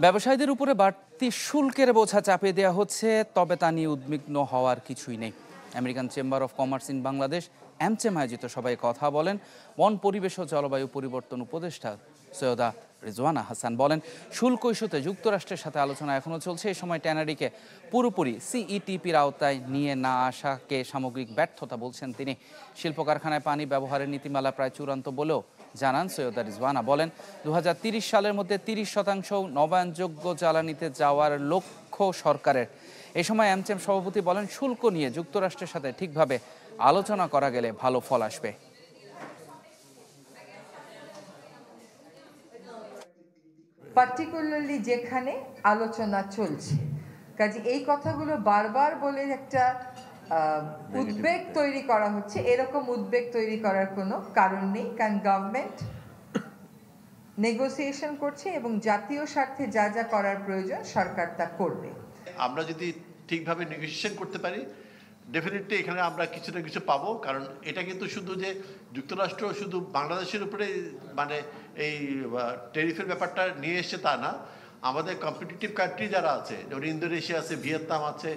ব্যবসায়ীদের উপরে বাড়তি শুল্কের বোঝা চাপিয়ে দেওয়া হচ্ছে, তবে তা নিয়ে উদ্বিগ্ন হওয়ার কিছুই নেই। American chamber of commerce in Bangladesh AmCham আয়োজিত সবাই কথা বলেন বন, পরিবেশ ও জলবায়ু পরিবর্তন উপদেষ্টা সৈয়দা রিজওয়ানা হাসান বলেন, শুল্ক ইস্যুতে যুক্তরাষ্ট্রের সাথে আলোচনা এখনও চলছে। এই সময় ট্যানারিকে পুরোপুরি সিইটিপির আওতায় নিয়ে না আসাকে সামগ্রিক ব্যর্থতা বলছেন তিনি। শিল্প কারখানায় পানি ব্যবহারের নীতিমালা প্রায় চূড়ান্ত বলেও জানান সৈয়দা রিজওয়ানা। বলেন, 2030 সালের মধ্যে 30% নবায়নযোগ্য জ্বালানিতে যাওয়ার লক্ষ্য সরকারের। এ সময় অ্যামচেম সভাপতি বলেন, শুল্ক নিয়ে যুক্তরাষ্ট্রের সাথে ঠিকভাবে আলোচনা করা গেলে ভালো ফল আসবে। পার্টিকুলারলি যেখানে আলোচনা চলছে, কাজে এই কথাগুলো বারবার বলে একটা উদ্বেগ তৈরি করা হচ্ছে, এরকম উদ্বেগ তৈরি করার কোনো কারণ নেই। কারণ গভর্নমেন্ট নেগোসিয়েশন করছে এবং জাতীয় স্বার্থে যা যা করার প্রয়োজন সরকার তা করবে। আমরা যদি ঠিকভাবে নেগোসিয়েশন করতে পারি, ডেফিনেটলি এখানে আমরা কিছু না কিছু পাবো। কারণ এটা কিন্তু শুধু যে যুক্তরাষ্ট্র শুধু বাংলাদেশের উপরে মানে এই ট্যারিফের ব্যাপারটা নিয়ে এসছে তা না, আমাদের কম্পিটিটিভ কান্ট্রি যারা আছে, যেমন ইন্দোনেশিয়া আছে, ভিয়েতনাম আছে,